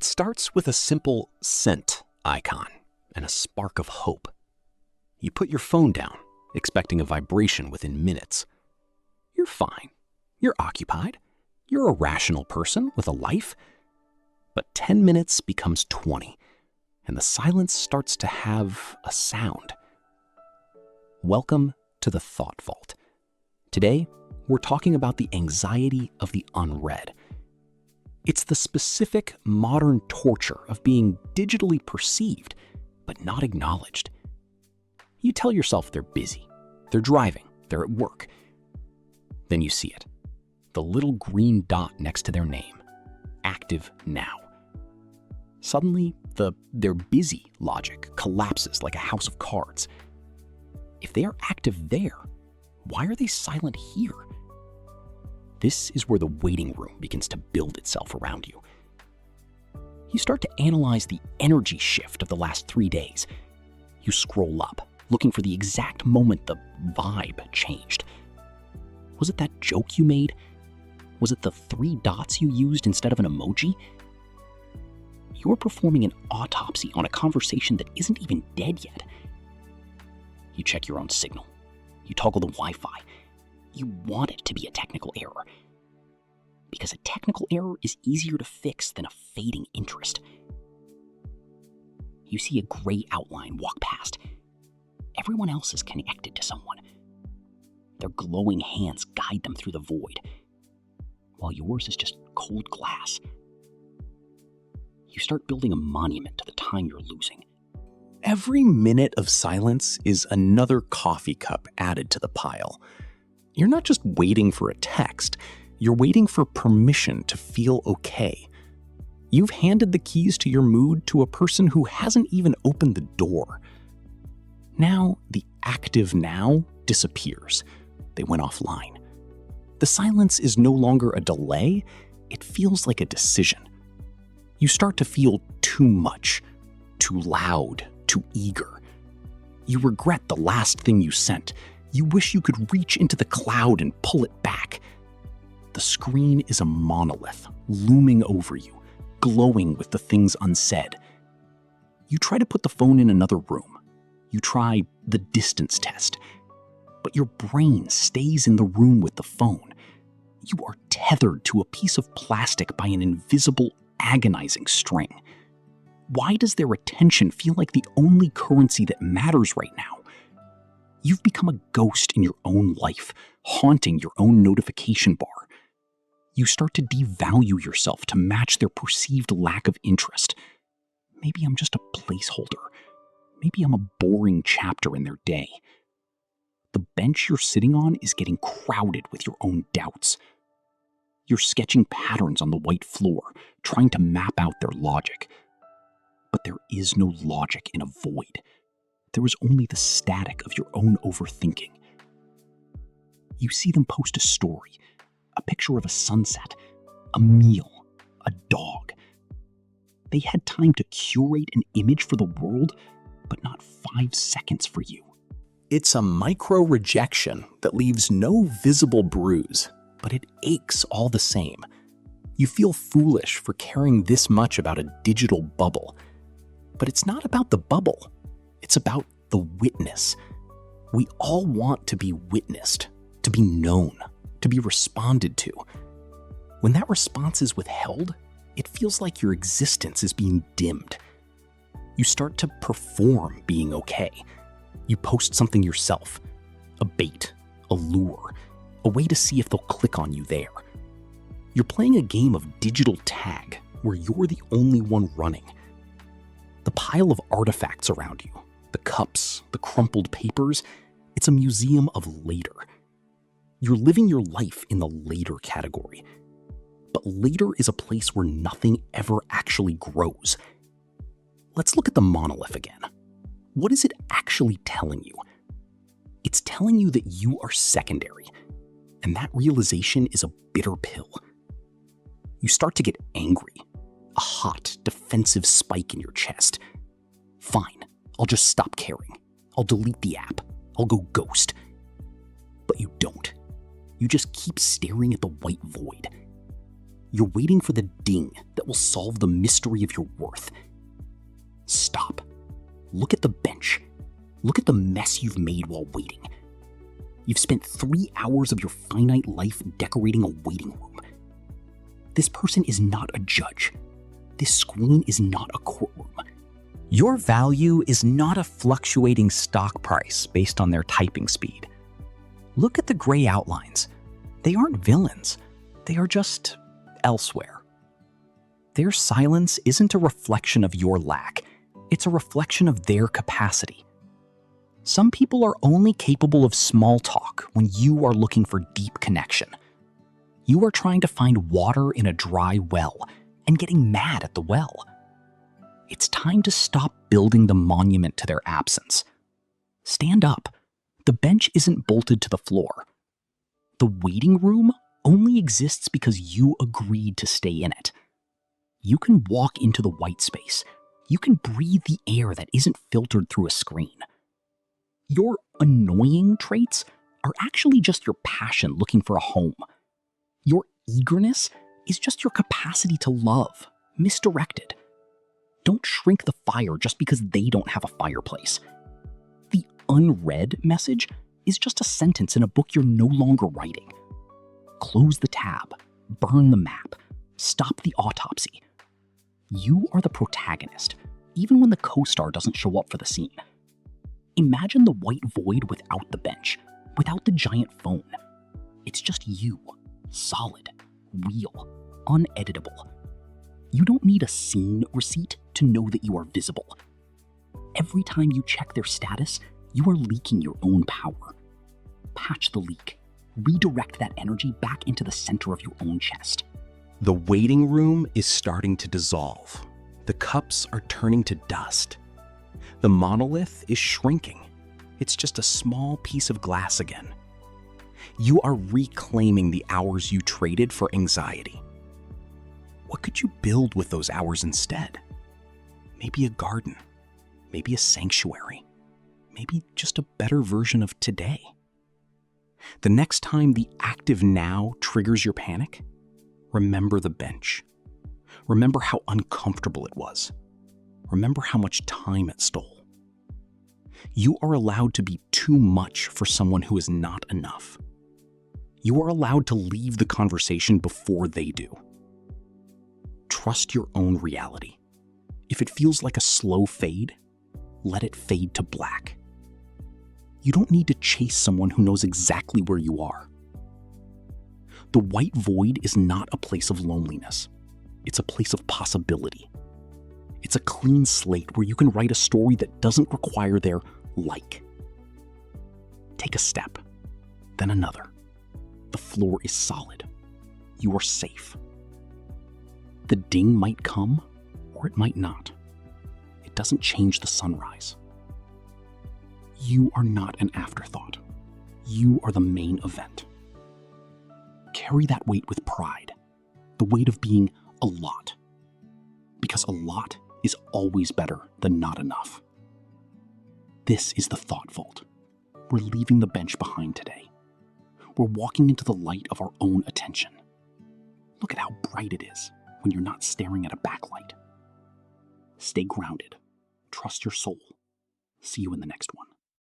It starts with a simple scent icon and a spark of hope. You put your phone down, expecting a vibration within minutes. You're fine. You're occupied. You're a rational person with a life. But 10 minutes becomes 20, and the silence starts to have a sound. Welcome to the Thought Vault. Today, we're talking about the anxiety of the unread. It's the specific modern torture of being digitally perceived, but not acknowledged. You tell yourself they're busy, they're driving, they're at work. Then you see it, the little green dot next to their name, active now. Suddenly, the "they're busy" logic collapses like a house of cards. If they are active there, why are they silent here? This is where the waiting room begins to build itself around you. You start to analyze the energy shift of the last 3 days. You scroll up, looking for the exact moment the vibe changed. Was it that joke you made? Was it the 3 dots you used instead of an emoji? You're performing an autopsy on a conversation that isn't even dead yet. You check your own signal. You toggle the Wi-Fi. You want it to be a technical error. Because a technical error is easier to fix than a fading interest. You see a gray outline walk past. Everyone else is connected to someone. Their glowing hands guide them through the void, while yours is just cold glass. You start building a monument to the time you're losing. Every minute of silence is another coffee cup added to the pile. You're not just waiting for a text, you're waiting for permission to feel okay. You've handed the keys to your mood to a person who hasn't even opened the door. Now, the active now disappears. They went offline. The silence is no longer a delay, it feels like a decision. You start to feel too much, too loud, too eager. You regret the last thing you sent. You wish you could reach into the cloud and pull it back. The screen is a monolith looming over you, glowing with the things unsaid. You try to put the phone in another room. You try the distance test. But your brain stays in the room with the phone. You are tethered to a piece of plastic by an invisible, agonizing string. Why does their attention feel like the only currency that matters right now? You've become a ghost in your own life, haunting your own notification bar. You start to devalue yourself to match their perceived lack of interest. Maybe I'm just a placeholder. Maybe I'm a boring chapter in their day. The bench you're sitting on is getting crowded with your own doubts. You're sketching patterns on the white floor, trying to map out their logic. But there is no logic in a void. There is only the static of your own overthinking. You see them post a story, a picture of a sunset, a meal, a dog. They had time to curate an image for the world, but not 5 seconds for you. It's a micro-rejection that leaves no visible bruise, but it aches all the same. You feel foolish for caring this much about a digital bubble. But it's not about the bubble. It's about the witness. We all want to be witnessed, to be known, to be responded to. When that response is withheld, it feels like your existence is being dimmed. You start to perform being okay. You post something yourself, a bait, a lure, a way to see if they'll click on you there. You're playing a game of digital tag where you're the only one running. The pile of artifacts around you, the cups, the crumpled papers, it's a museum of later. You're living your life in the later category. But later is a place where nothing ever actually grows. Let's look at the monolith again. What is it actually telling you? It's telling you that you are secondary, and that realization is a bitter pill. You start to get angry, a hot, defensive spike in your chest. Fine, I'll just stop caring. I'll delete the app. I'll go ghost. But you don't. You just keep staring at the white void. You're waiting for the ding that will solve the mystery of your worth. Stop. Look at the bench. Look at the mess you've made while waiting. You've spent 3 hours of your finite life decorating a waiting room. This person is not a judge. This screen is not a courtroom. Your value is not a fluctuating stock price based on their typing speed. Look at the gray outlines. They aren't villains. They are just elsewhere. Their silence isn't a reflection of your lack. It's a reflection of their capacity. Some people are only capable of small talk when you are looking for deep connection. You are trying to find water in a dry well and getting mad at the well. It's time to stop building the monument to their absence. Stand up. The bench isn't bolted to the floor. The waiting room only exists because you agreed to stay in it. You can walk into the white space. You can breathe the air that isn't filtered through a screen. Your annoying traits are actually just your passion looking for a home. Your eagerness is just your capacity to love, misdirected. Don't shrink the fire just because they don't have a fireplace. The unread message is just a sentence in a book you're no longer writing. Close the tab, burn the map, stop the autopsy. You are the protagonist, even when the co-star doesn't show up for the scene. Imagine the white void without the bench, without the giant phone. It's just you, solid, real, uneditable. You don't need a scene receipt to know that you are visible. Every time you check their status, you are leaking your own power. Patch the leak. Redirect that energy back into the center of your own chest. The waiting room is starting to dissolve. The cups are turning to dust. The monolith is shrinking. It's just a small piece of glass again. You are reclaiming the hours you traded for anxiety. What could you build with those hours instead? Maybe a garden, maybe a sanctuary, maybe just a better version of today. The next time the active now triggers your panic, remember the bench. Remember how uncomfortable it was. Remember how much time it stole. You are allowed to be too much for someone who is not enough. You are allowed to leave the conversation before they do. Trust your own reality. If it feels like a slow fade, let it fade to black. You don't need to chase someone who knows exactly where you are. The white void is not a place of loneliness. It's a place of possibility. It's a clean slate where you can write a story that doesn't require their like. Take a step, then another. The floor is solid. You are safe. The ding might come, or it might not. It doesn't change the sunrise. You are not an afterthought. You are the main event. Carry that weight with pride, the weight of being a lot. Because a lot is always better than not enough. This is the Thought Vault. We're leaving the bench behind today. We're walking into the light of our own attention. Look at how bright it is when you're not staring at a backlight. Stay grounded. Trust your soul. See you in the next one.